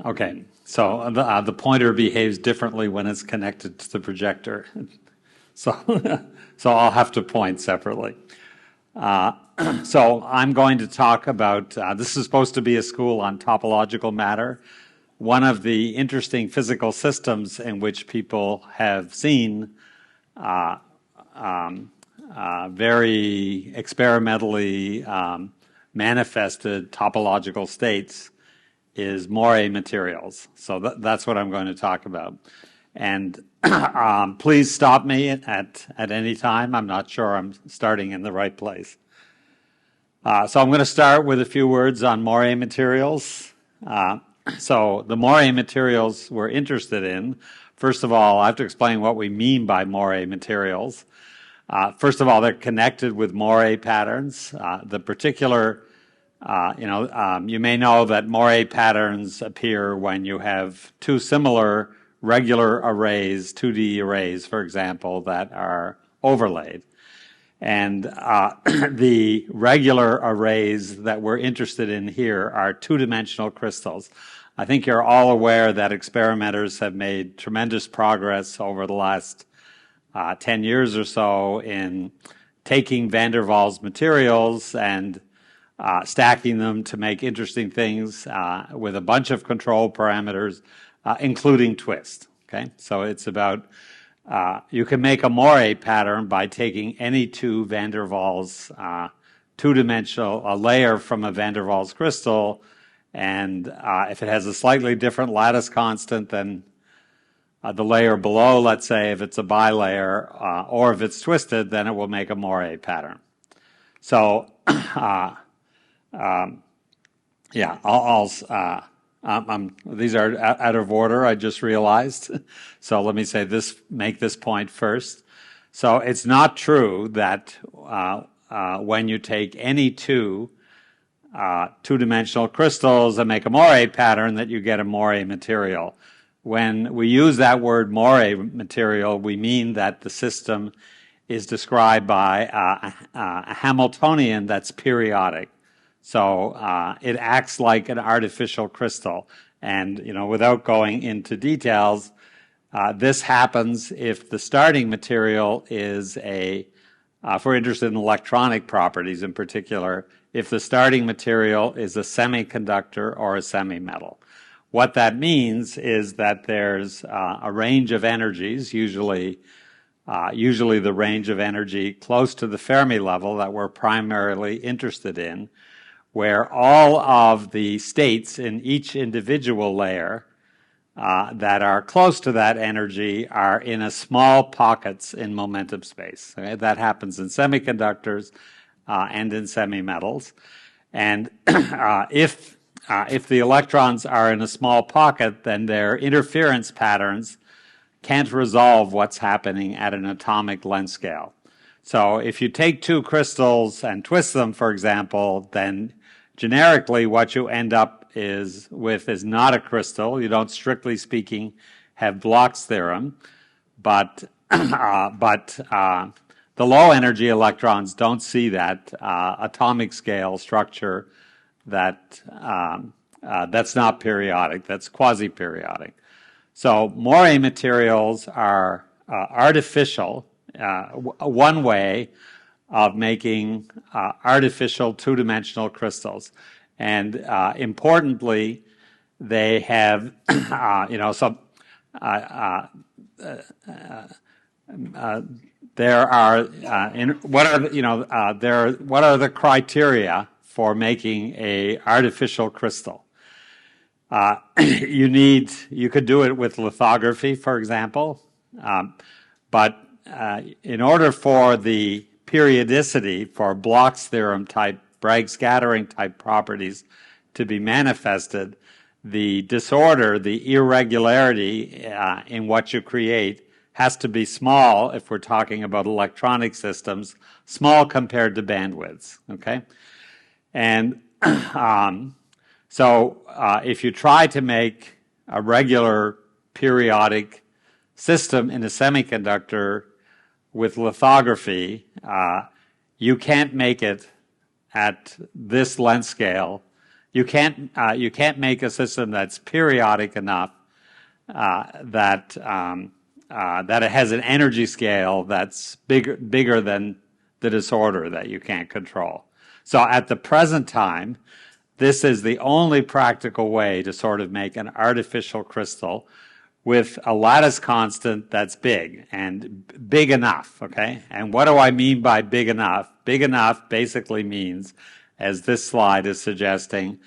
Okay, so the pointer behaves differently when it's connected to the projector. So, so I'll have to point separately. So I'm going to talk about, this is supposed to be a school on topological matter. One of the interesting physical systems in which people have seen very experimentally manifested topological states is Moiré materials. So that's what I'm going to talk about. And please stop me at any time. I'm not sure I'm starting in the right place. So I'm going to start with a few words on Moiré materials. So the Moiré materials we're interested in, first of all, I have to explain what we mean by Moiré materials. First of all, they're connected with Moiré patterns. The particular, you may know that Moiré patterns appear when you have two similar regular arrays, 2D arrays, for example, that are overlaid. And the regular arrays that we're interested in here are two-dimensional crystals. I think you're all aware that experimenters have made tremendous progress over the last 10 years or so in taking van der Waals materials and stacking them to make interesting things with a bunch of control parameters, including twist. Okay, so it's about you can make a Moiré pattern by taking any two van der Waals two-dimensional a layer from a van der Waals crystal, and if it has a slightly different lattice constant than the layer below, let's say if it's a bilayer, or if it's twisted, then it will make a Moiré pattern. So, yeah, these are out of order, I just realized. So let me say this, make this point first. So it's not true that when you take any two-dimensional crystals and make a Moiré pattern that you get a Moiré material. When we use that word Moiré material, we mean that the system is described by a Hamiltonian that's periodic. So it acts like an artificial crystal. And, without going into details, this happens if the starting material is if we're interested in electronic properties in particular, if the starting material is a semiconductor or a semi-metal. What that means is that there's a range of energies, usually the range of energy close to the Fermi level that we're primarily interested in, where all of the states in each individual layer that are close to that energy are in a small pockets in momentum space. Okay? That happens in semiconductors and in semi-metals. And if the electrons are in a small pocket, then their interference patterns can't resolve what's happening at an atomic length scale. So if you take two crystals and twist them, for example, then generically what you end up with is not a crystal. You don't, strictly speaking, have Bloch's theorem, but the low energy electrons don't see that atomic scale structure that's not periodic, that's quasi-periodic. So Moiré materials are artificial, one way of making artificial two-dimensional crystals. And importantly, they have, there are, what are the criteria for making a artificial crystal? You could do it with lithography, for example, but in order for the periodicity for Bloch's theorem type, Bragg scattering type properties to be manifested, the disorder, the irregularity in what you create has to be small if we're talking about electronic systems, small compared to bandwidths, okay? And so if you try to make a regular periodic system in a semiconductor with lithography, you can't make it at this length scale you can't make a system that's periodic enough that it has an energy scale that's bigger than the disorder that you can't control. So at the present time, this is the only practical way to sort of make an artificial crystal with a lattice constant that's big and big enough, okay? And what do I mean by big enough? Big enough basically means, as this slide is suggesting,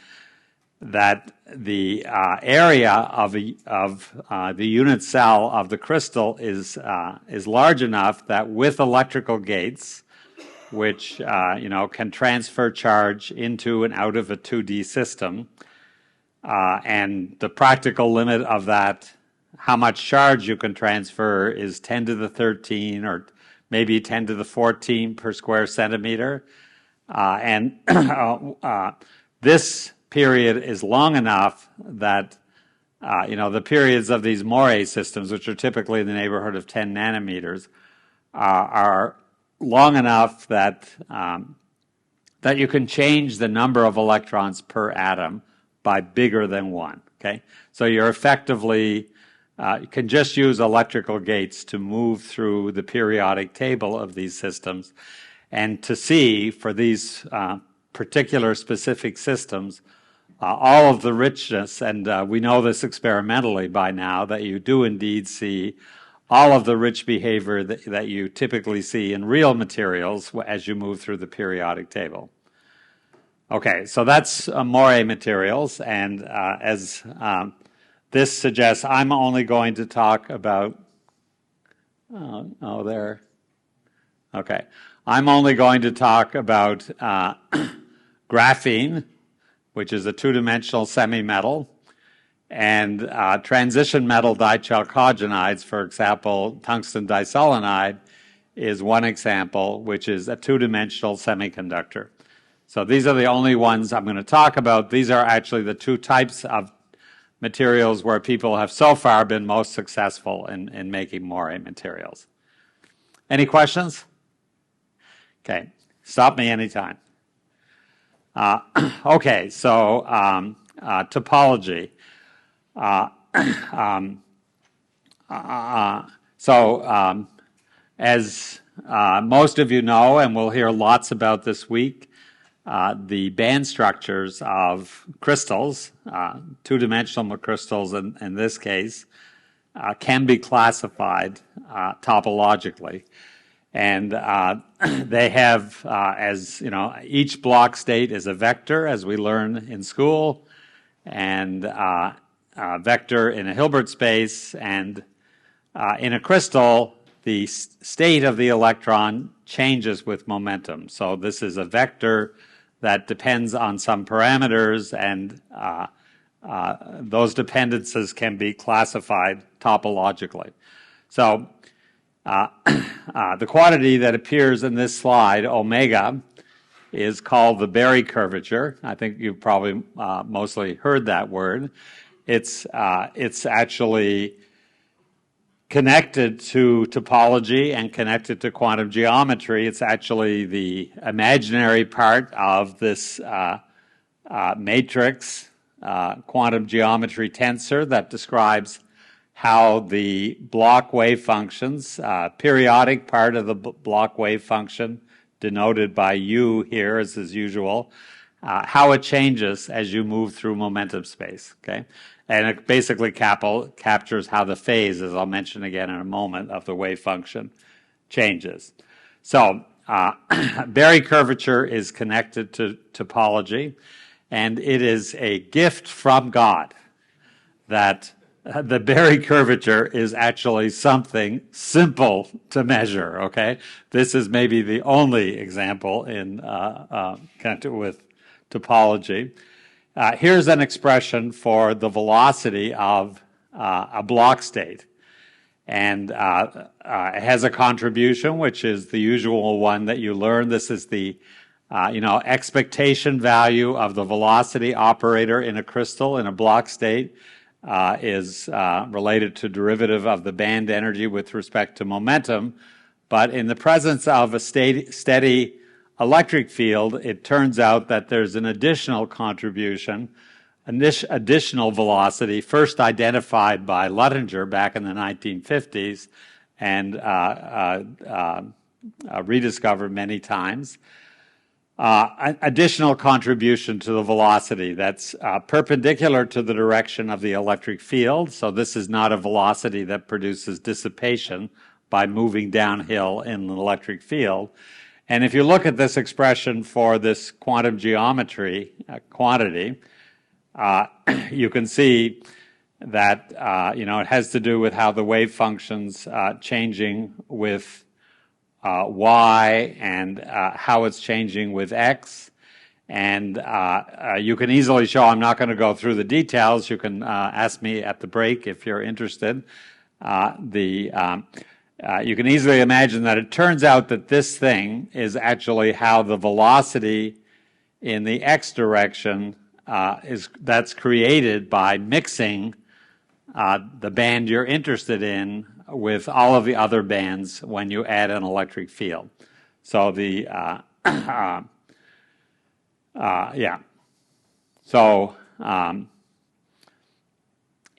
that the area of the unit cell of the crystal is large enough that with electrical gates, which can transfer charge into and out of a 2D system, and the practical limit of that, how much charge you can transfer, is 10 to the 13 or maybe 10 to the 14 per square centimeter, and this period is long enough that the periods of these Moiré systems, which are typically in the neighborhood of 10 nanometers, are long enough that that you can change the number of electrons per atom by bigger than 1. Okay, so you're effectively you can just use electrical gates to move through the periodic table of these systems, and to see for these particular specific systems all of the richness, and we know this experimentally by now, that you do indeed see all of the rich behavior that you typically see in real materials as you move through the periodic table. Okay, so that's Moiré materials, and as this suggests, I'm only going to talk about, okay. I'm only going to talk about graphene, which is a two-dimensional semi-metal, and transition metal dichalcogenides, for example, tungsten diselenide is one example, which is a two-dimensional semiconductor. So these are the only ones I'm going to talk about. These are actually the two types of materials where people have so far been most successful in making Moiré materials. Any questions? Okay, stop me anytime. Okay, so topology. As most of you know, and we'll hear lots about this week, the band structures of crystals, two-dimensional crystals in this case, can be classified topologically. And they have, as you know, each block state is a vector, as we learn in school, and vector in a Hilbert space, and in a crystal, the state of the electron changes with momentum. So this is a vector that depends on some parameters, and those dependencies can be classified topologically. So the quantity that appears in this slide, omega, is called the Berry curvature. I think you've probably mostly heard that word. It's actually connected to topology and connected to quantum geometry. It's actually the imaginary part of this matrix quantum geometry tensor that describes how the block wave functions, periodic part of the block wave function, denoted by U here as usual, how it changes as you move through momentum space, okay? And it basically captures how the phase, as I'll mention again in a moment, of the wave function changes. So Berry curvature is connected to topology, and it is a gift from God that the Berry curvature is actually something simple to measure, okay? This is maybe the only example in connected with topology. Here's an expression for the velocity of a block state. And it has a contribution, which is the usual one that you learn. This is the expectation value of the velocity operator in a crystal in a block state. Is related to derivative of the band energy with respect to momentum. But in the presence of a steady electric field, it turns out that there's an additional contribution, an additional velocity, first identified by Luttinger back in the 1950s and rediscovered many times. Additional contribution to the velocity that's perpendicular to the direction of the electric field. So this is not a velocity that produces dissipation by moving downhill in an electric field. And if you look at this expression for this quantum geometry quantity, you can see that it has to do with how the wave function's changing with y and how it's changing with x. And you can easily show, I'm not going to go through the details, you can ask me at the break if you're interested. You can easily imagine that it turns out that this thing is actually how the velocity in the x direction that's created by mixing the band you're interested in with all of the other bands when you add an electric field. So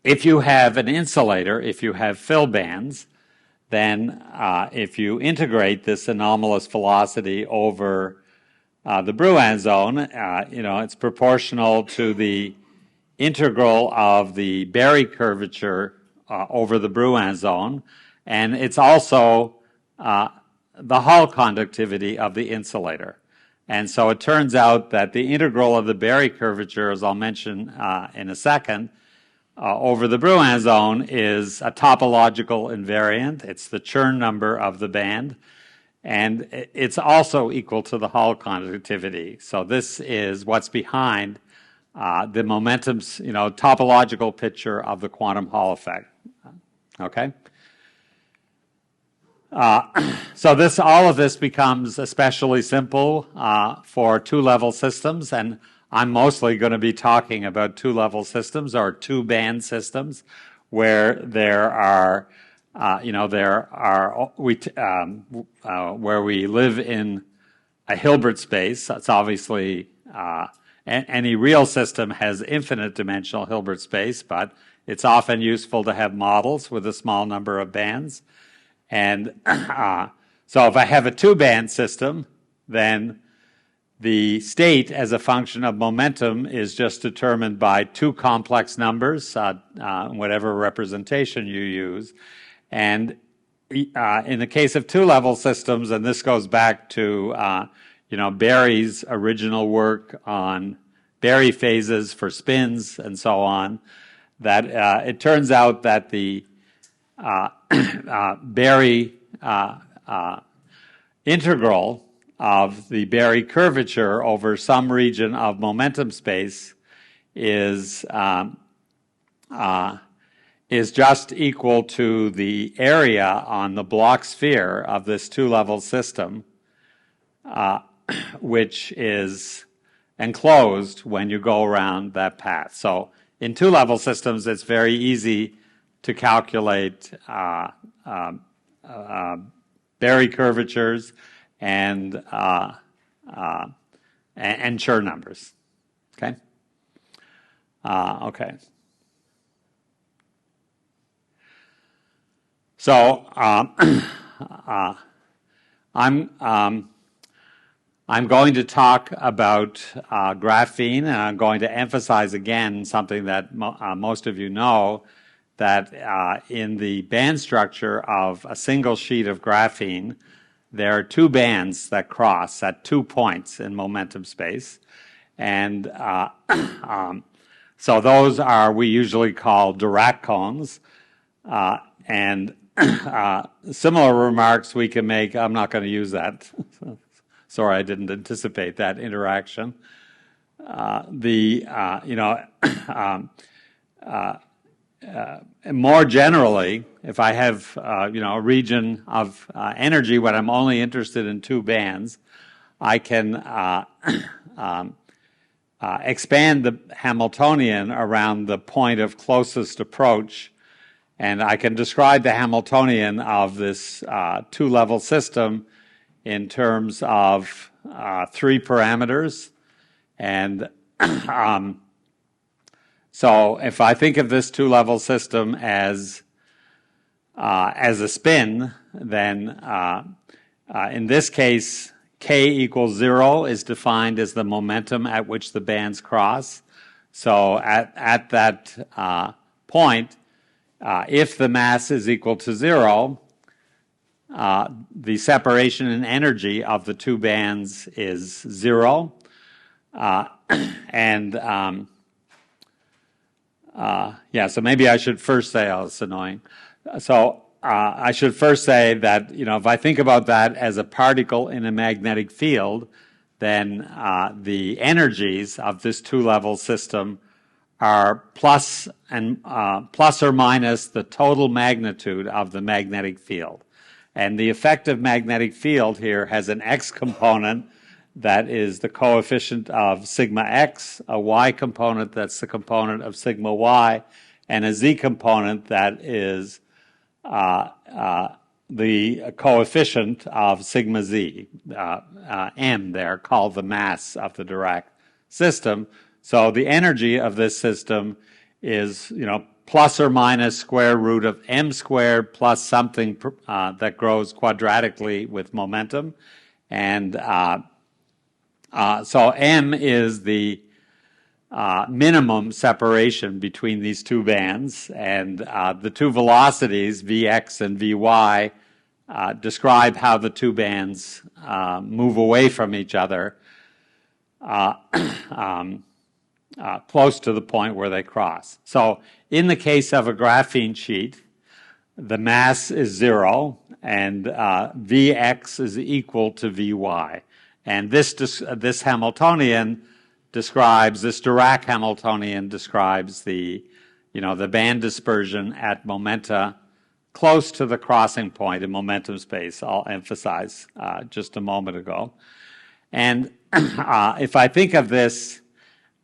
if you have an insulator, if you have fill bands, then if you integrate this anomalous velocity over the Brouin zone, it's proportional to the integral of the Berry curvature over the Brouin zone, and it's also the Hall conductivity of the insulator. And so it turns out that the integral of the Berry curvature, as I'll mention in a second, over the Brouin zone is a topological invariant. It's the Chern number of the band, and it's also equal to the Hall conductivity. So this is what's behind the momentum's, topological picture of the quantum Hall effect. Okay? So all of this becomes especially simple for two-level systems, and I'm mostly going to be talking about two-level systems or two-band systems, where where we live in a Hilbert space. That's obviously any real system has infinite dimensional Hilbert space, but it's often useful to have models with a small number of bands. And so if I have a two-band system, then the state as a function of momentum is just determined by two complex numbers, whatever representation you use. And in the case of two-level systems, and this goes back to Berry's original work on Berry phases for spins and so on, that it turns out that the Berry integral of the Berry curvature over some region of momentum space is just equal to the area on the Bloch sphere of this two-level system, which is enclosed when you go around that path. So in two-level systems, it's very easy to calculate Berry curvatures and Chern numbers. Okay. Okay. So I'm going to talk about graphene, and I'm going to emphasize again something that most of you know, that in the band structure of a single sheet of graphene, there are two bands that cross at 2 points in momentum space. And so those we usually call Dirac cones. And similar remarks we can make, I'm not going to use that. Sorry, I didn't anticipate that interaction. More generally, if I have a region of energy when I'm only interested in two bands, I can expand the Hamiltonian around the point of closest approach, and I can describe the Hamiltonian of this two-level system in terms of three parameters. And so if I think of this two-level system as a spin, then in this case, k equals 0 is defined as the momentum at which the bands cross. So at that point, if the mass is equal to 0, the separation in energy of the two bands is 0. So maybe I should first say, oh, it's annoying. So I should first say that, if I think about that as a particle in a magnetic field, then the energies of this two-level system are plus or minus the total magnitude of the magnetic field. And the effective magnetic field here has an x component that is the coefficient of sigma x, a y component that's the component of sigma y, and a z component that is the coefficient of sigma z, m there, called the mass of the Dirac system. So the energy of this system is, plus or minus square root of m squared plus something that grows quadratically with momentum. And so m is the minimum separation between these two bands, and the two velocities, Vx and Vy, describe how the two bands move away from each other close to the point where they cross. So in the case of a graphene sheet, the mass is 0, and Vx is equal to Vy. And this Hamiltonian describes, this Dirac Hamiltonian describes the band dispersion at momenta close to the crossing point in momentum space, I'll emphasize just a moment ago. And if I think of this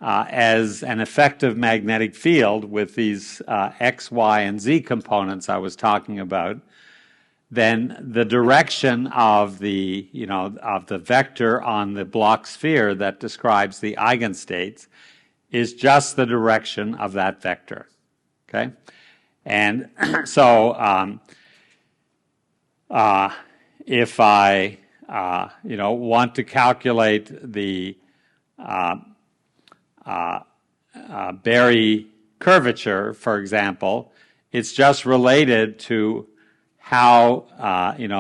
as an effective magnetic field with these x, y, and z components I was talking about, then the direction of the vector on the Bloch sphere that describes the eigenstates is just the direction of that vector. Okay, and so if I want to calculate the Berry curvature, for example, it's just related to how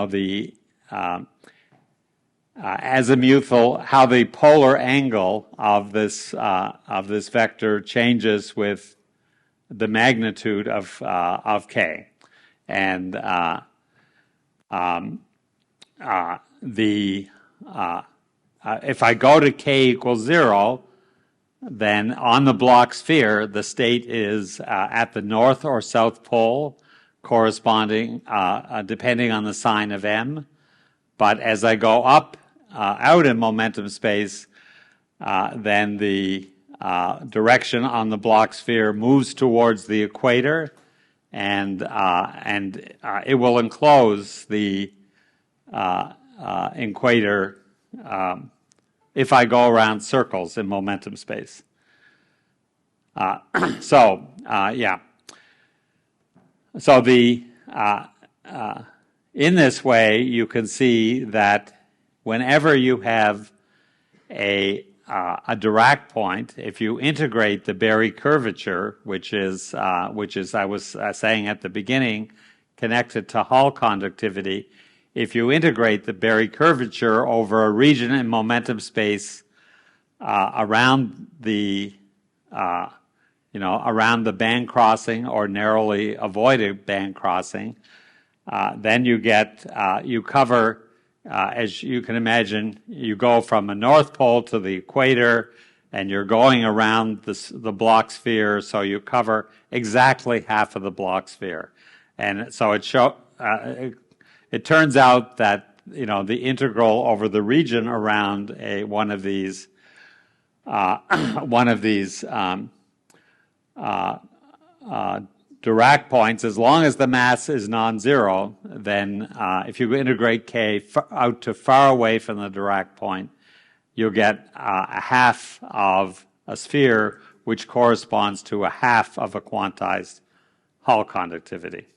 the azimuthal, how the polar angle of this vector changes with the magnitude of k, and if I go to k equals 0, then on the Bloch sphere the state is at the north or south pole, corresponding depending on the sign of m. But as I go up out in momentum space, then the direction on the Bloch sphere moves towards the equator, and it will enclose the equator if I go around circles in momentum space. So the in this way, you can see that whenever you have a Dirac point, if you integrate the Berry curvature, which is I was saying at the beginning, connected to Hall conductivity, if you integrate the Berry curvature over a region in momentum space around the around the band crossing or narrowly avoided band crossing, then you get you cover, as you can imagine, you go from a north pole to the equator, and you're going around the Bloch sphere, so you cover exactly half of the Bloch sphere, and so it turns out that the integral over the region around one of these Dirac points, as long as the mass is non-zero, then if you integrate k out to far away from the Dirac point, you'll get a half of a sphere, which corresponds to a half of a quantized Hall conductivity.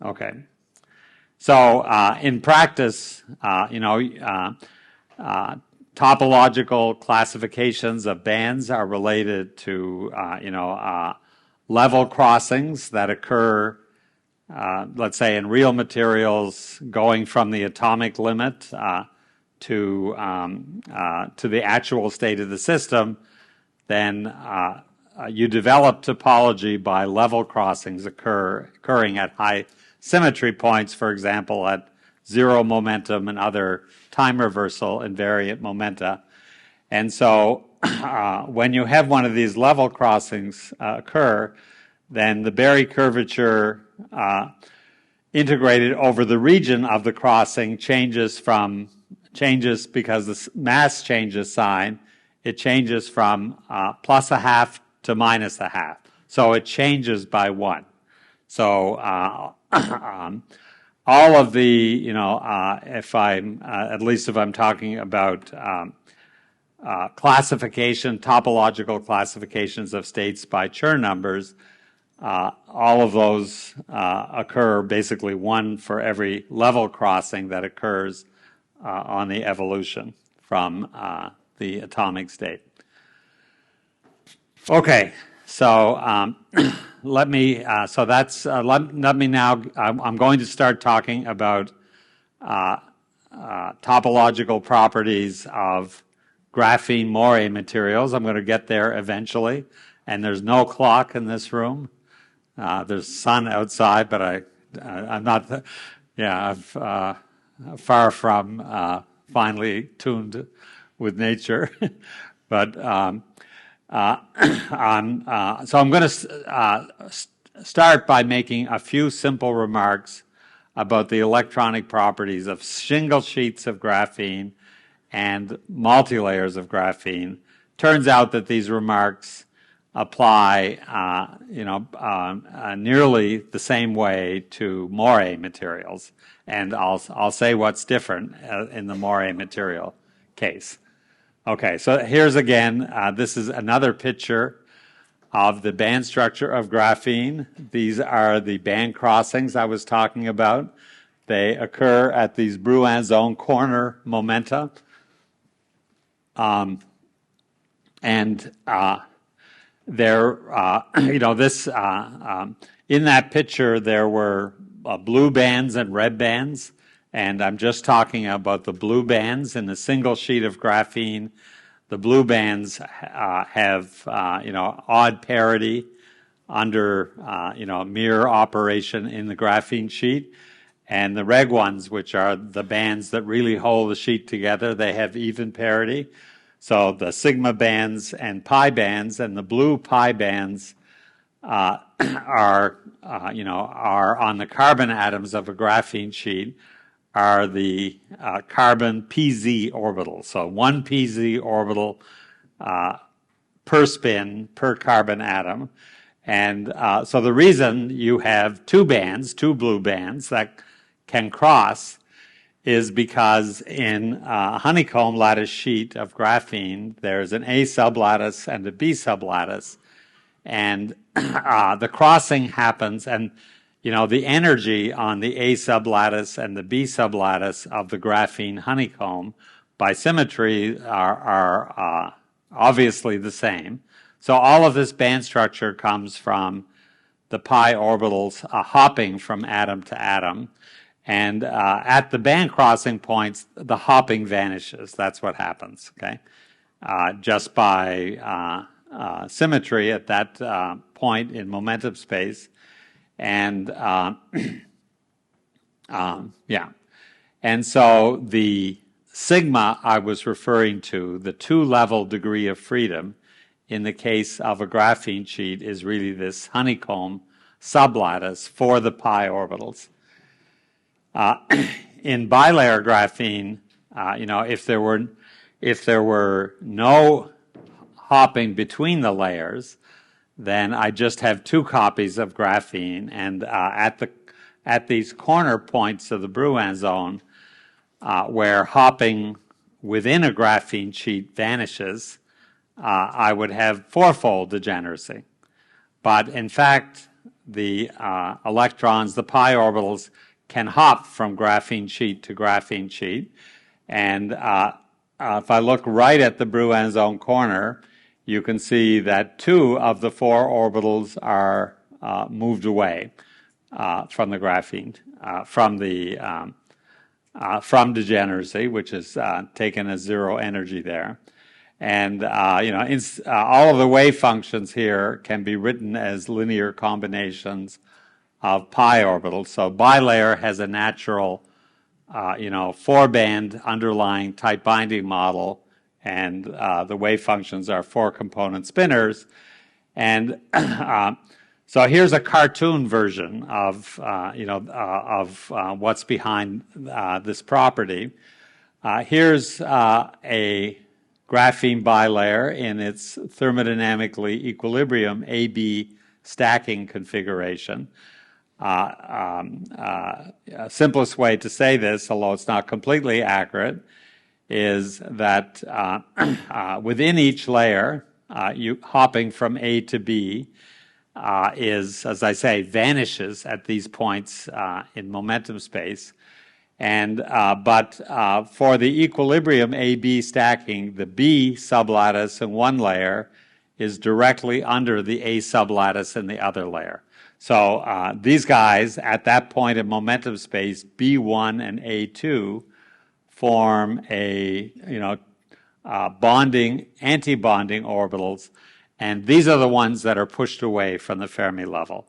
Okay. So in practice, topological classifications of bands are related to, level crossings that occur, let's say, in real materials going from the atomic limit to the actual state of the system. Then you develop topology by level crossings occurring at high symmetry points, for example, at zero momentum and other time reversal invariant momenta. And so when you have one of these level crossings occur, then the Berry curvature integrated over the region of the crossing changes because the mass changes sign. It changes from plus a half to minus a half. So it changes by 1. So all of the, if I'm, at least if I'm talking about topological classifications of states by Chern numbers, all of those occur basically 1 for every level crossing that occurs on the evolution from the atomic state. Okay, so let me now. I'm going to start talking about topological properties of graphene Moiré materials. I'm going to get there eventually, and there's no clock in this room. There's sun outside, but I'm not. I'm far from finely tuned with nature, but. So I'm going to start by making a few simple remarks about the electronic properties of single sheets of graphene and multi-layers of graphene. Turns out that these remarks apply, nearly the same way to Moiré materials, and I'll say what's different in the Moiré material case. Okay, so here's again, this is another picture of the band structure of graphene. These are the band crossings I was talking about. They occur at these Brouin zone corner momenta. In that picture there were blue bands and red bands. And I'm just talking about the blue bands in a single sheet of graphene. The blue bands have, odd parity under, mirror operation in the graphene sheet. And the red ones, which are the bands that really hold the sheet together, they have even parity. So the sigma bands and pi bands, and the blue pi bands are on the carbon atoms of a graphene sheet, are the carbon pz orbitals. So 1 pz orbital per spin per carbon atom. And so the reason you have two blue bands that can cross is because in a honeycomb lattice sheet of graphene, there's an A sublattice and a B sublattice. And the crossing happens, and the energy on the A sublattice and the B sublattice of the graphene honeycomb by symmetry are obviously the same. So all of this band structure comes from the pi orbitals hopping from atom to atom. And at the band crossing points, the hopping vanishes. That's what happens, okay? Just by symmetry at that point in momentum space. And And so the sigma I was referring to, the two-level degree of freedom in the case of a graphene sheet, is really this honeycomb sublattice for the pi orbitals. In bilayer graphene, if there were no hopping between the layers, then I just have two copies of graphene, and at these corner points of the Brouin zone, where hopping within a graphene sheet vanishes, I would have fourfold degeneracy. But in fact, the electrons, the pi orbitals, can hop from graphene sheet to graphene sheet. And if I look right at the Brouin zone corner, you can see that 2 of the 4 orbitals are moved away from the graphene, from degeneracy, which is taken as 0 energy there. And all of the wave functions here can be written as linear combinations of pi orbitals. So bilayer has a natural 4-band underlying tight binding model, and the wave functions are 4-component spinners. And so here's a cartoon version of what's behind this property. Here's a graphene bilayer in its thermodynamically equilibrium AB stacking configuration. Simplest way to say this, although it's not completely accurate, is that within each layer, hopping from A to B is, as I say, vanishes at these points in momentum space. And but for the equilibrium AB stacking, the B sublattice in one layer is directly under the A sublattice in the other layer. So these guys at that point in momentum space, B1 and A2, form a bonding, anti-bonding orbitals, and these are the ones that are pushed away from the Fermi level.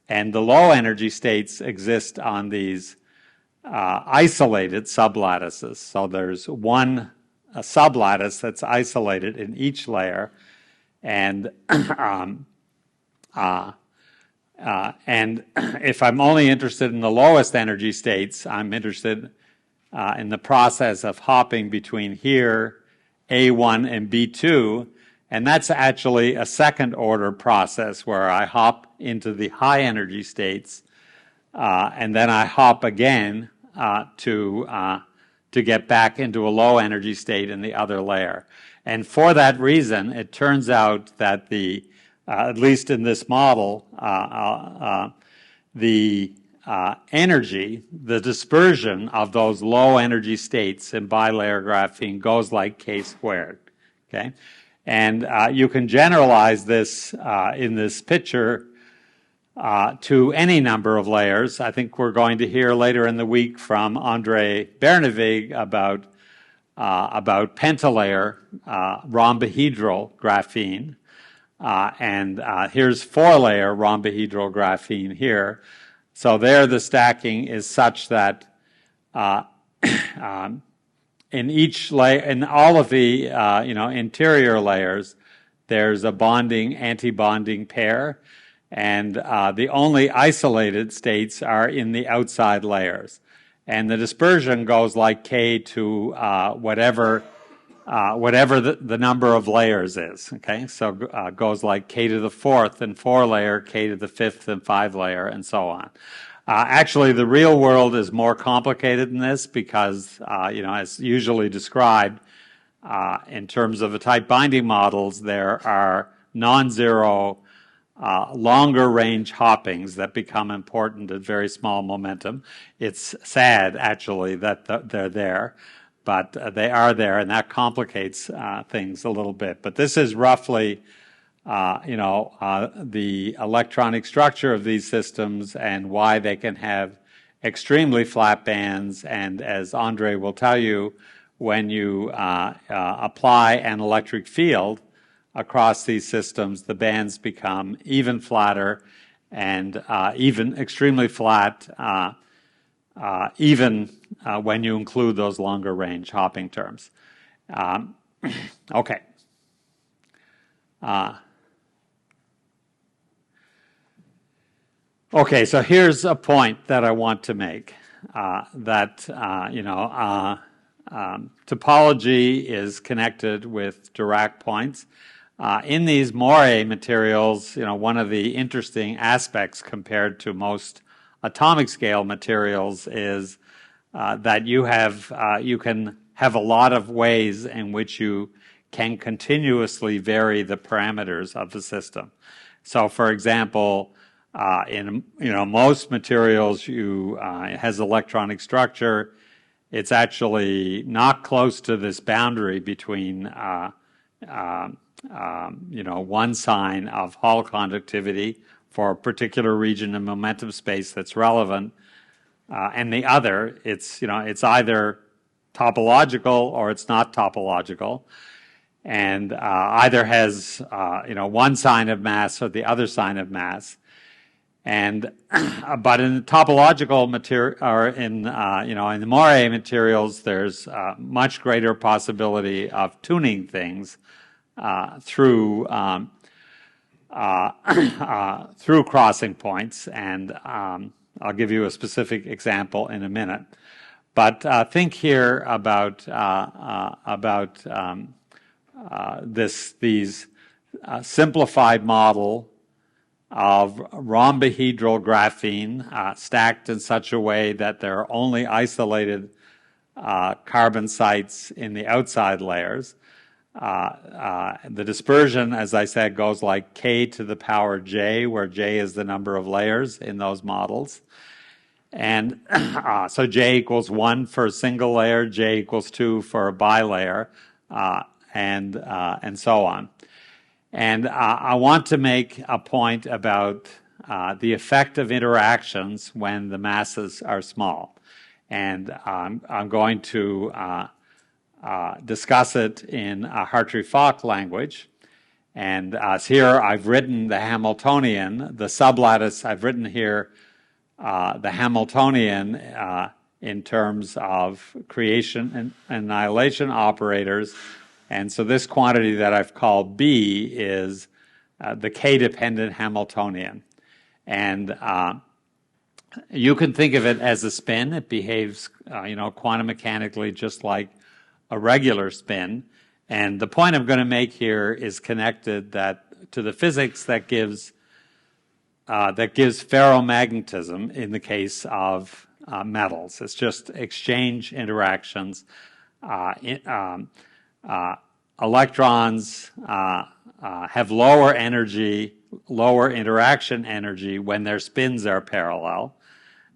And the low energy states exist on these isolated sublattices. So there's one sublattice that's isolated in each layer, and if I'm only interested in the lowest energy states, I'm interested in the process of hopping between here, A1 and B2, and that's actually a second order process where I hop into the high energy states and then I hop again to get back into a low energy state in the other layer. And for that reason, it turns out that at least in this model, the energy, the dispersion of those low energy states in bilayer graphene goes like k squared. Okay, and you can generalize this in this picture to any number of layers. I think we're going to hear later in the week from André Bernevig about pentalayer rhombohedral graphene. And here's 4-layer rhombohedral graphene here. So there the stacking is such that in each layer, in all of the interior layers, there's a bonding, anti-bonding pair, and the only isolated states are in the outside layers. And the dispersion goes like k to whatever the number of layers is, okay? So goes like k to the 4th and 4-layer, k to the 5th and 5-layer, and so on. Actually, the real world is more complicated than this because, as usually described, in terms of the tight binding models, there are non-zero longer range hoppings that become important at very small momentum. It's sad, actually, that they're there, but they are there, and that complicates things a little bit. But this is roughly, the electronic structure of these systems and why they can have extremely flat bands. And as Andre will tell you, when you apply an electric field across these systems, the bands become even flatter and even extremely flat, even when you include those longer range hopping terms. Okay. Okay, so here's a point that I want to make, topology is connected with Dirac points. In these Moiré materials, one of the interesting aspects compared to most atomic scale materials is that you can have a lot of ways in which you can continuously vary the parameters of the system. So, for example, in most materials, it has electronic structure. It's actually not close to this boundary between one sign of Hall conductivity for a particular region in momentum space that's relevant, and the other. It's either topological or it's not topological, and either has one sign of mass or the other sign of mass. And but in the topological material, or in in the Moiré materials, there's much greater possibility of tuning things through crossing points, and I'll give you a specific example in a minute. But think here about these simplified model of rhombohedral graphene stacked in such a way that there are only isolated carbon sites in the outside layers. The dispersion, as I said, goes like k to the power j, where j is the number of layers in those models. And so j equals 1 for a single layer, j equals 2 for a bilayer, and so on. And I want to make a point about the effect of interactions when the masses are small. And I'm going to discuss it in Hartree-Fock language. And here I've written the Hamiltonian, the sublattice. I've written here the Hamiltonian in terms of creation and annihilation operators. And so this quantity that I've called B is the k-dependent Hamiltonian. And you can think of it as a spin. It behaves, quantum mechanically just like a regular spin. And the point I'm going to make here is connected to the physics that gives ferromagnetism in the case of metals. It's just exchange interactions. Electrons have lower energy, lower interaction energy when their spins are parallel.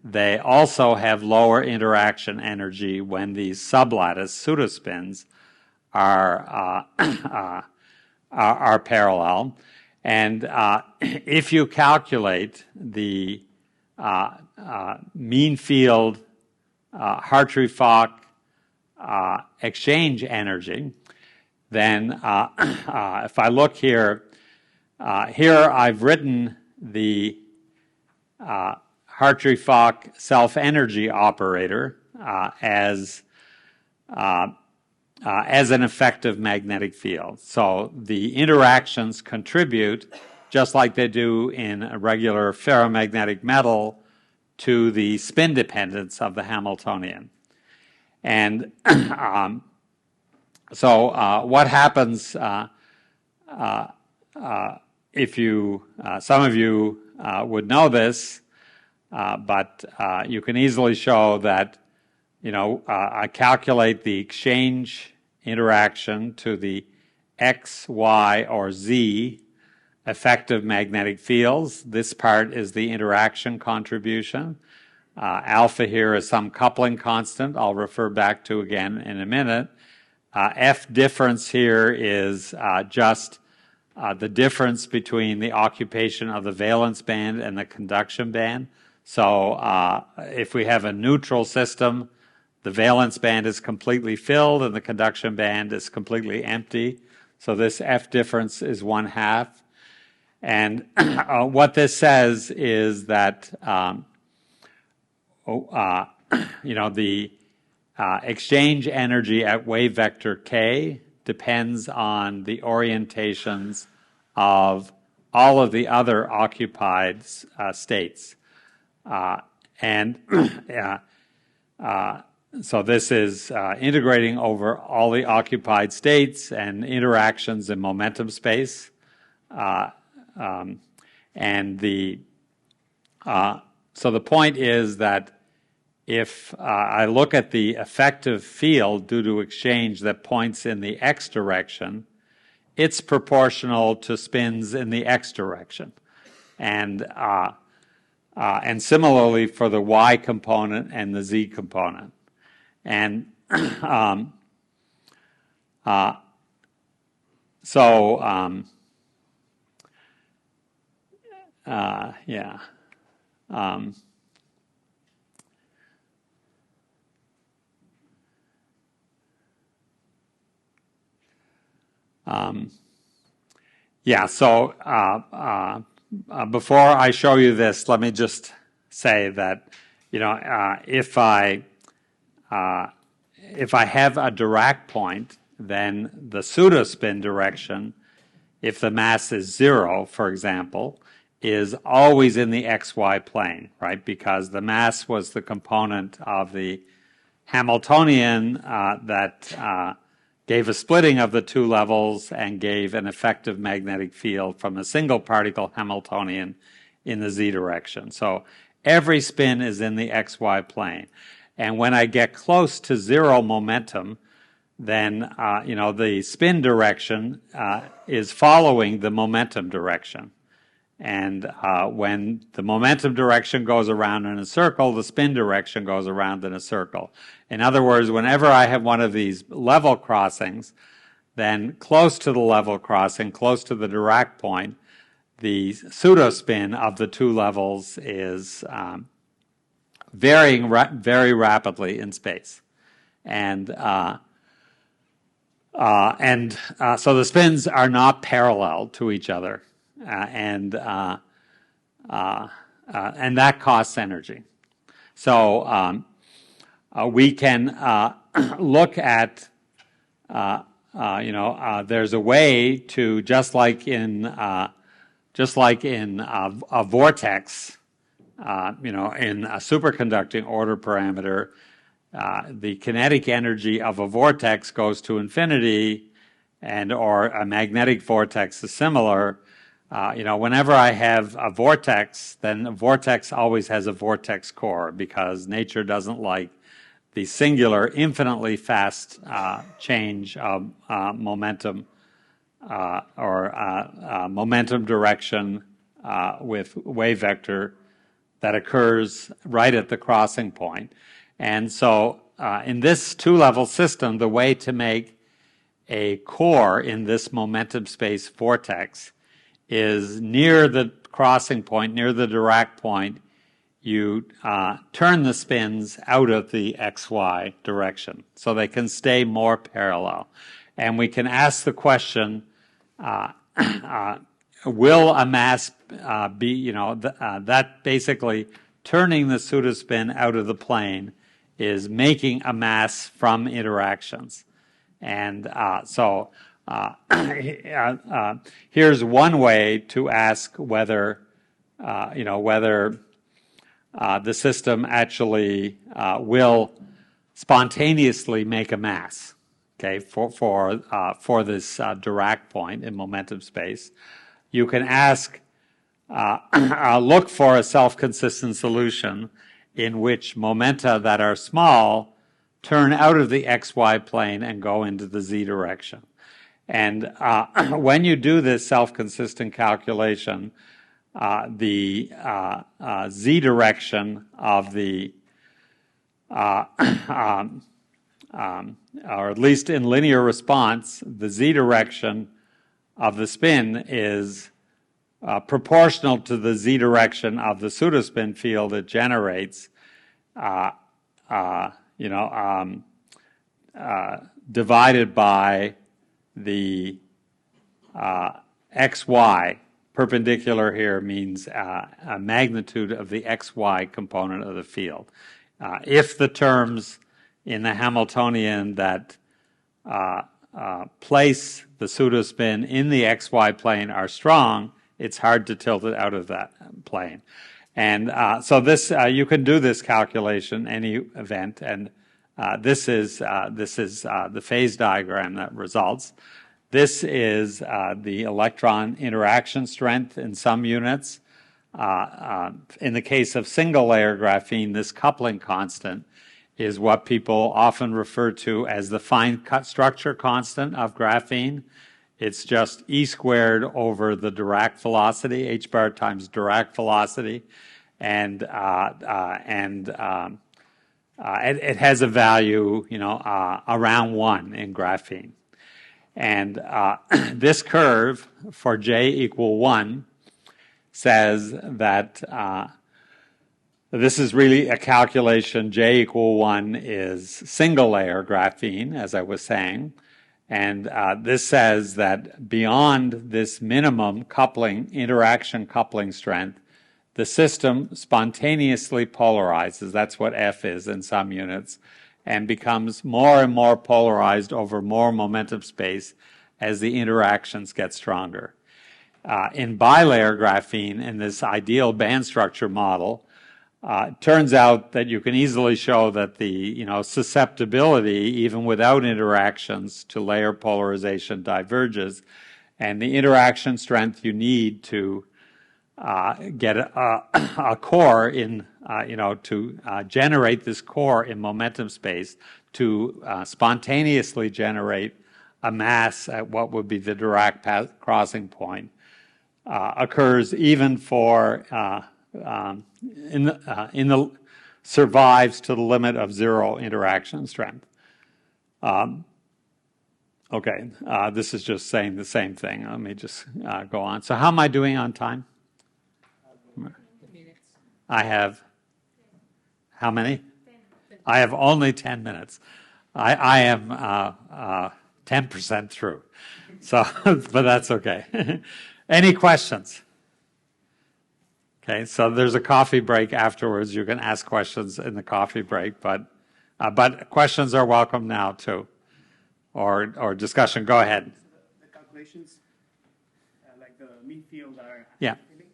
They also have lower interaction energy when these sublattice pseudospins are parallel. And if you calculate the mean field Hartree-Fock exchange energy, then if I look here, here I've written the Hartree-Fock self-energy operator as an effective magnetic field. So the interactions contribute, just like they do in a regular ferromagnetic metal, to the spin dependence of the Hamiltonian. And so what happens if you, some of you would know this, but you can easily show that, I calculate the exchange interaction to the X, Y, or Z effective magnetic fields. This part is the interaction contribution. Alpha here is some coupling constant I'll refer back to again in a minute. F difference here is just the difference between the occupation of the valence band and the conduction band. So if we have a neutral system, the valence band is completely filled and the conduction band is completely empty. So this F difference is 1/2. And what this says is that, the exchange energy at wave vector k depends on the orientations of all of the other occupied states. So this is integrating over all the occupied states and interactions in momentum space. So the point is that if I look at the effective field due to exchange that points in the x direction, it's proportional to spins in the x direction. And similarly for the y component and the z component. And before I show you this, let me just say that, if I have a Dirac point, then the pseudospin direction, if the mass is 0, for example, is always in the xy plane, right? Because the mass was the component of the Hamiltonian that gave a splitting of the two levels and gave an effective magnetic field from a single particle Hamiltonian in the z direction. So every spin is in the xy plane. And when I get close to 0 momentum, then the spin direction is following the momentum direction. And when the momentum direction goes around in a circle, the spin direction goes around in a circle. In other words, whenever I have one of these level crossings, then close to the level crossing, close to the Dirac point, the pseudospin of the two levels is varying very rapidly in space. And so the spins are not parallel to each other. And that costs energy. So we can look at, there's a way to, just like in a vortex, in a superconducting order parameter, the kinetic energy of a vortex goes to infinity, or a magnetic vortex is similar. Whenever I have a vortex, then a vortex always has a vortex core, because nature doesn't like the singular, infinitely fast change of momentum or momentum direction with wave vector that occurs right at the crossing point. And so in this two-level system, the way to make a core in this momentum space vortex is near the crossing point, near the Dirac point, you turn the spins out of the xy direction so they can stay more parallel. And we can ask the question, will a mass be, that basically turning the pseudospin out of the plane is making a mass from interactions. And here's one way to ask whether, whether the system actually will spontaneously make a mass, okay, for this Dirac point in momentum space. You can ask, look for a self-consistent solution in which momenta that are small turn out of the xy plane and go into the z direction. And when you do this self-consistent calculation, the z direction of the, or at least in linear response, the z direction of the spin is proportional to the z direction of the pseudospin field it generates, divided by the xy. Perpendicular here means a magnitude of the xy component of the field. If the terms in the Hamiltonian that place the pseudospin in the xy plane are strong, it's hard to tilt it out of that plane. And so this you can do this calculation in any event, and this is the phase diagram that results. This is the electron interaction strength in some units. in the case of single-layer graphene, this coupling constant is what people often refer to as the fine structure constant of graphene. It's just E squared over the Dirac velocity, h bar times Dirac velocity, and it has a value, around 1 in graphene. And this curve for J equal 1 says that this is really a calculation. J equal 1 is single-layer graphene, as I was saying. And this says that beyond this minimum interaction coupling strength, the system spontaneously polarizes. That's what F is in some units, and becomes more and more polarized over more momentum space as the interactions get stronger. In bilayer graphene, in this ideal band structure model, it turns out that you can easily show that the susceptibility, even without interactions, to layer polarization diverges, and the interaction strength you need to get a core in, to generate this core in momentum space to spontaneously generate a mass at what would be the Dirac crossing point occurs even for survives to the limit of 0 interaction strength. Okay, this is just saying the same thing. Let me just go on. So how am I doing on time? I have, how many? 10. I have only 10 minutes. I am 10% through. So, but that's okay. Any questions? Okay, so there's a coffee break afterwards. You can ask questions in the coffee break, but questions are welcome now too, or discussion. Go ahead. The calculations, like the mean field, are yeah. Half-filling?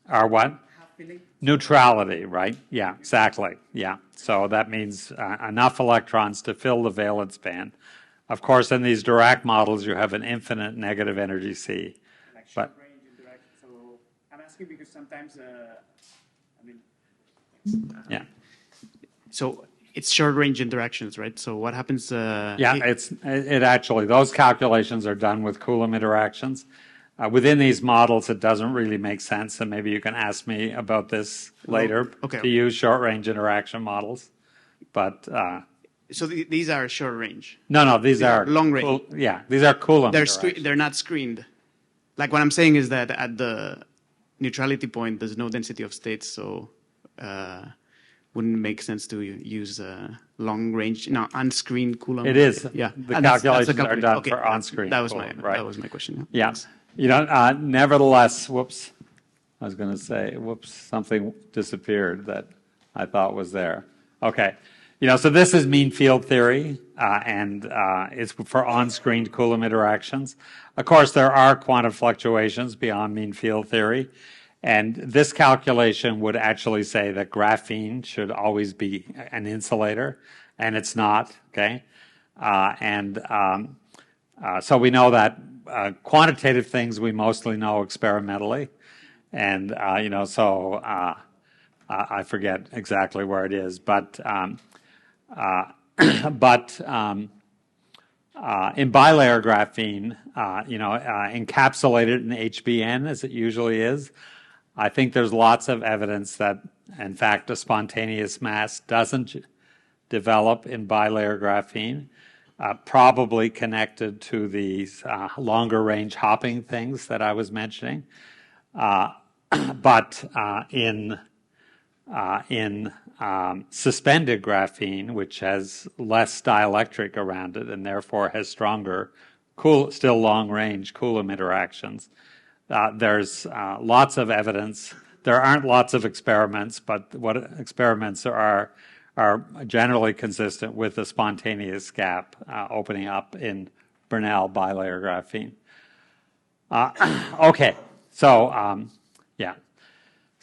Are what? Half-filling? Neutrality, right? Yeah, exactly. Yeah, so that means enough electrons to fill the valence band. Of course, in these Dirac models, you have an infinite negative energy C. Like short range interaction. So I'm asking because sometimes, yeah. So it's short range interactions, right? So what happens? Yeah, it actually, those calculations are done with Coulomb interactions. Within these models, it doesn't really make sense, and maybe you can ask me about this later to use short-range interaction models. But so these are short range. No, these are long range. These are Coulomb. They're not screened. Like what I'm saying is that at the neutrality point, there's no density of states, so wouldn't make sense to use long range, unscreened Coulomb. It is. Yeah, the calculations are done for on-screen. That was Coulomb, that was my question. Yeah. Nevertheless, whoops, I was going to say, something disappeared that I thought was there. Okay. So this is mean field theory, and it's for on-screened Coulomb interactions. Of course, there are quantum fluctuations beyond mean field theory, and this calculation would actually say that graphene should always be an insulator, and it's not, okay? So we know that quantitative things we mostly know experimentally, and so I forget exactly where it is, but in bilayer graphene, encapsulated in HBN as it usually is, I think there's lots of evidence that, in fact, a spontaneous mass doesn't develop in bilayer graphene. Probably connected to these longer range hopping things that I was mentioning. But in suspended graphene, which has less dielectric around it and therefore has stronger, still long range Coulomb interactions, there's lots of evidence. There aren't lots of experiments, but what experiments are generally consistent with the spontaneous gap opening up in Bernal bilayer graphene. Okay, so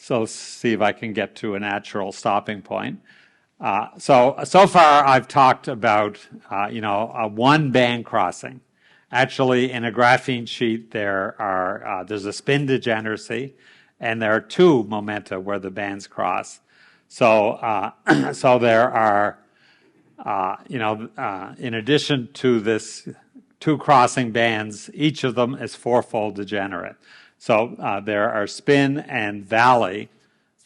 so let's see if I can get to a natural stopping point. So far I've talked about a one band crossing. Actually, in a graphene sheet there's a spin degeneracy, and there are two momenta where the bands cross. So, so there are, in addition to this two crossing bands, each of them is fourfold degenerate. So there are spin and valley.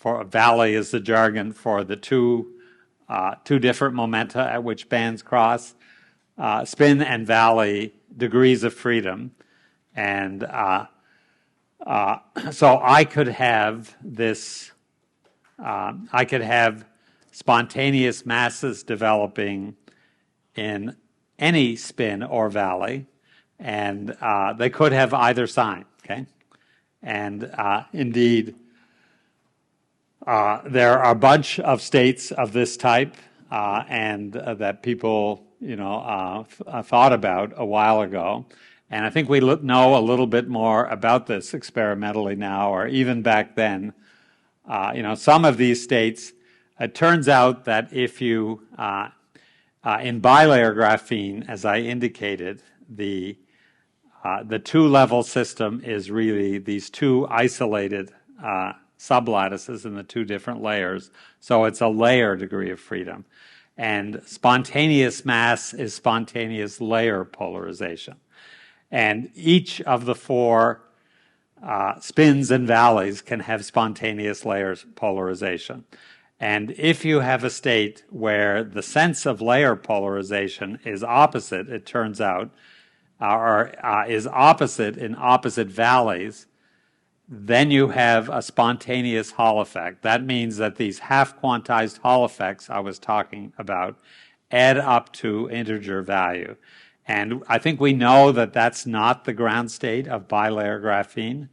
Valley is the jargon for the two different momenta at which bands cross. Spin and valley degrees of freedom. And so I could have this, I could have spontaneous masses developing in any spin or valley, and they could have either sign, okay? And indeed, there are a bunch of states of this type, and that people, thought about a while ago. And I think we know a little bit more about this experimentally now, or even back then. Some of these states, it turns out that if you, in bilayer graphene, as I indicated, the two-level system is really these two isolated sublattices in the two different layers. So it's a layer degree of freedom. And spontaneous mass is spontaneous layer polarization. And each of the four spins and valleys can have spontaneous layers polarization. And if you have a state where the sense of layer polarization is opposite, it turns out, or is opposite in opposite valleys, then you have a spontaneous Hall effect. That means that these half-quantized Hall effects I was talking about add up to integer value. And I think we know that that's not the ground state of bilayer graphene,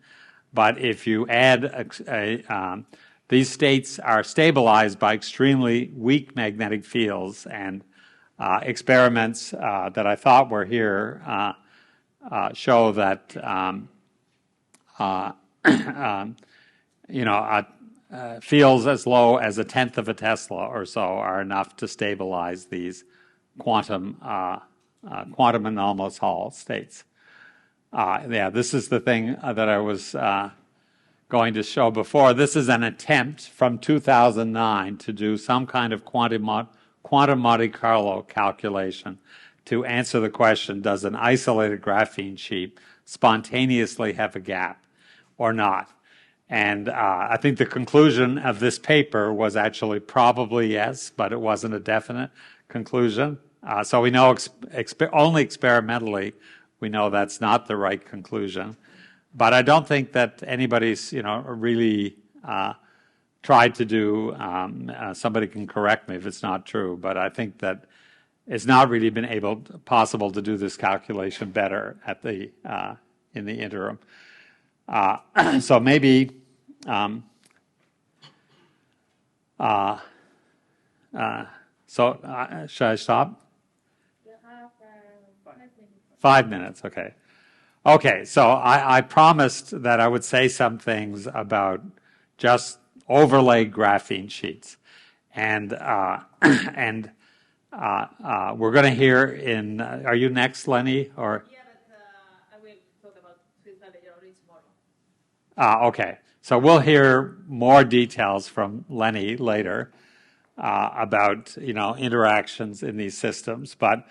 but if you add these states are stabilized by extremely weak magnetic fields, and experiments that I thought were here show that fields as low as 1/10 of a Tesla or so are enough to stabilize these quantum anomalous Hall states. This is the thing that I was going to show before. This is an attempt from 2009 to do some kind of quantum Monte Carlo calculation to answer the question, does an isolated graphene sheet spontaneously have a gap or not? And I think the conclusion of this paper was actually probably yes, but it wasn't a definite conclusion. So we know only experimentally we know that's not the right conclusion. But I don't think that anybody's really tried to do. Somebody can correct me if it's not true, but I think that it's not really been possible to do this calculation better at the in the interim. So maybe. Should I stop? 5 minutes, okay. Okay, so I promised that I would say some things about just overlaid graphene sheets. And we're going to hear in, are you next, Lenny? Or? Yeah, but I will talk about physical layer tomorrow. Okay, so we'll hear more details from Lenny later about, interactions in these systems. But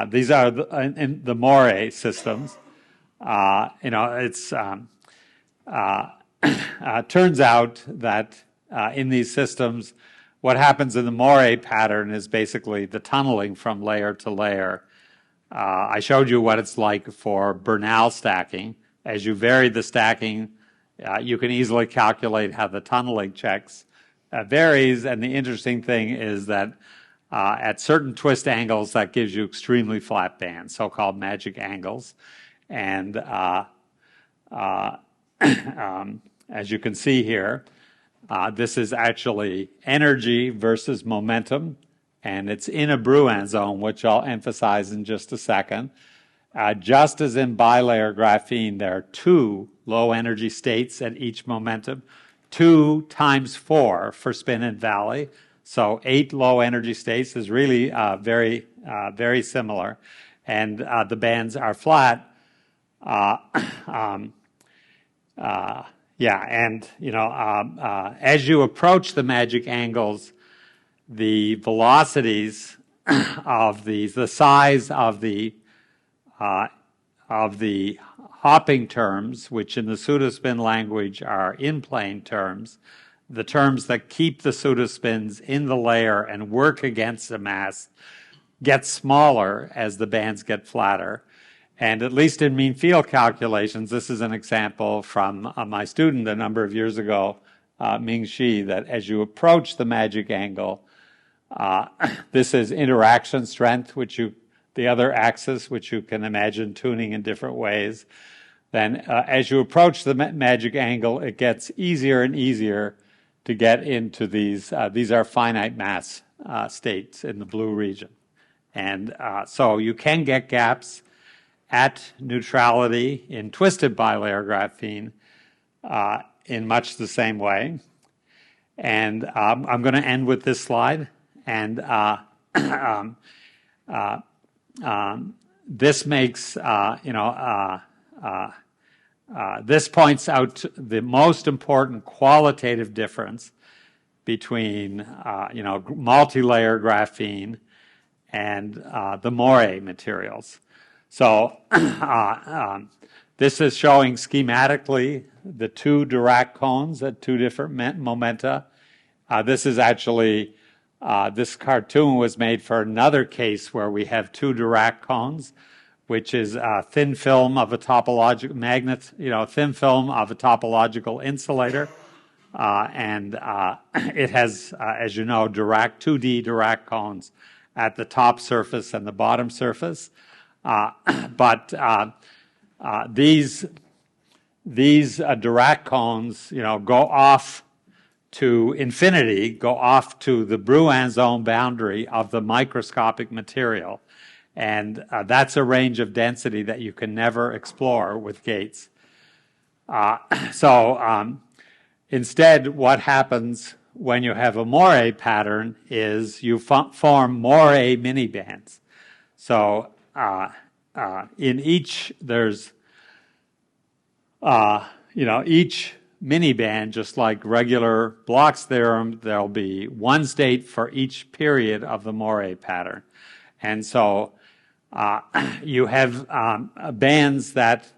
these are in the Moiré systems. It's turns out that in these systems, what happens in the Moiré pattern is basically the tunneling from layer to layer. I showed you what it's like for Bernal stacking. As you vary the stacking, you can easily calculate how the tunneling checks varies. And the interesting thing is that at certain twist angles, that gives you extremely flat bands, so-called magic angles. And as you can see here, this is actually energy versus momentum, and it's in a Brouin zone, which I'll emphasize in just a second. Just as in bilayer graphene, there are two low-energy states at each momentum, 2 times 4 for spin and valley. So 8 low-energy states is really very, very similar. And the bands are flat. Yeah, and as you approach the magic angles, the velocities of the size of the hopping terms, which in the pseudospin language are in-plane terms, the terms that keep the pseudospins in the layer and work against the mass, get smaller as the bands get flatter. And at least in mean field calculations, this is an example from my student a number of years ago, Ming Shi, that as you approach the magic angle, this is interaction strength, the other axis, which you can imagine tuning in different ways. Then as you approach the magic angle, it gets easier and easier to get into these. These are finite mass states in the blue region. And so you can get gaps at neutrality in twisted bilayer graphene in much the same way. And I'm going to end with this slide. And this makes, this points out the most important qualitative difference between, multi-layer graphene and the Moiré materials. So this is showing schematically the two Dirac cones at two different momenta. This is actually, this cartoon was made for another case where we have two Dirac cones, which is a thin film of a topological magnet, thin film of a topological insulator. And it has, as you know, 2D Dirac cones at the top surface and the bottom surface. But these Dirac cones, go off to infinity, go off to the Brouin zone boundary of the microscopic material. And that's a range of density that you can never explore with gates. Instead, what happens when you have a Moiré pattern is you form Moiré minibands. So in each, there's, each miniband, just like regular Bloch's theorem, there'll be one state for each period of the Moiré pattern. And so you have bands that,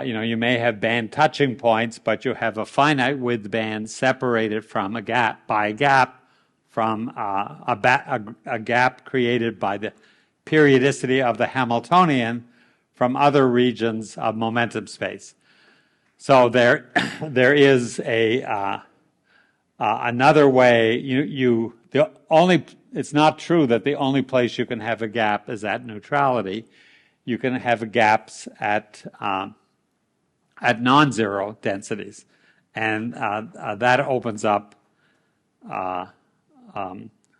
you may have band touching points, but you have a finite width band separated from a gap, by a gap from a gap created by the periodicity of the Hamiltonian from other regions of momentum space. So there is another way. It's not true that the only place you can have a gap is at neutrality. You can have gaps at non-zero densities, and that opens up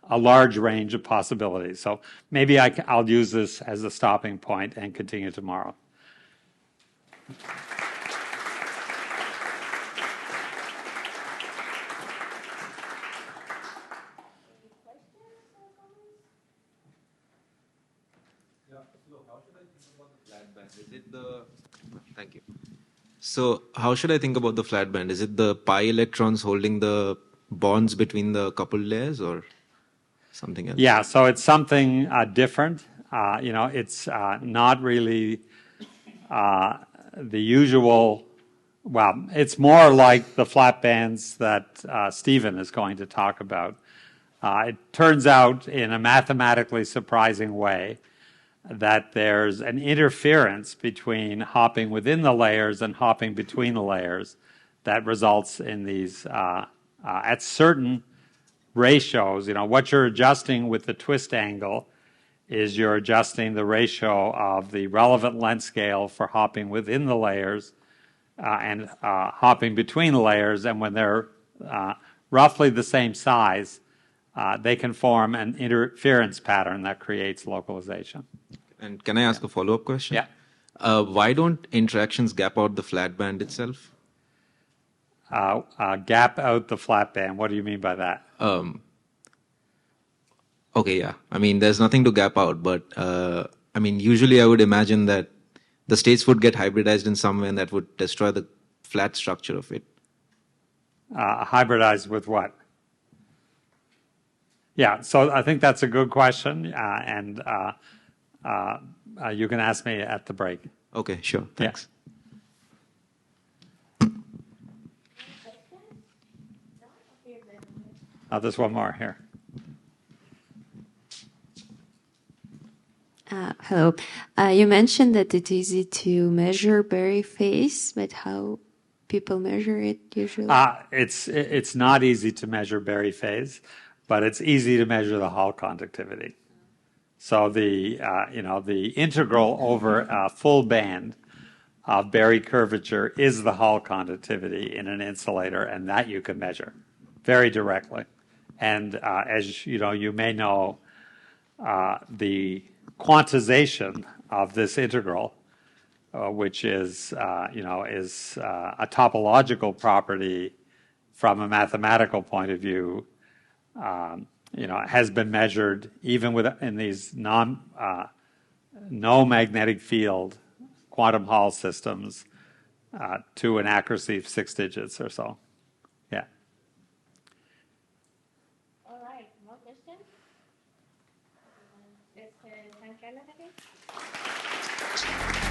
a large range of possibilities. So maybe I'll use this as a stopping point and continue tomorrow. Thank you. So how should I think about the flat band? Is it the pi electrons holding the bonds between the coupled layers or something else? Yeah, so it's something different. It's not really the usual, well, it's more like the flat bands that Stephen is going to talk about. It turns out in a mathematically surprising way that there's an interference between hopping within the layers and hopping between the layers that results in these, at certain ratios. What you're adjusting with the twist angle is you're adjusting the ratio of the relevant length scale for hopping within the layers and hopping between the layers, and when they're roughly the same size, they can form an interference pattern that creates localization. And can I ask a follow-up question? Yeah. Why don't interactions gap out the flat band itself? Gap out the flat band. What do you mean by that? Okay, yeah. I mean, there's nothing to gap out, but usually I would imagine that the states would get hybridized in some way and that would destroy the flat structure of it. Hybridized with what? Yeah, so I think that's a good question, and you can ask me at the break. Okay, sure. Thanks. There's one more here. Hello. You mentioned that it's easy to measure Berry phase, but how people measure it usually? It's not easy to measure Berry phase, but it's easy to measure the Hall conductivity. So the integral over a full band of Berry curvature is the Hall conductivity in an insulator, and that you can measure very directly. And as you may know, the quantization of this integral, which is a topological property from a mathematical point of view, has been measured even in these no magnetic field quantum Hall systems to an accuracy of 6 digits or so. Yeah. All right, more questions? Let's thank Allan again.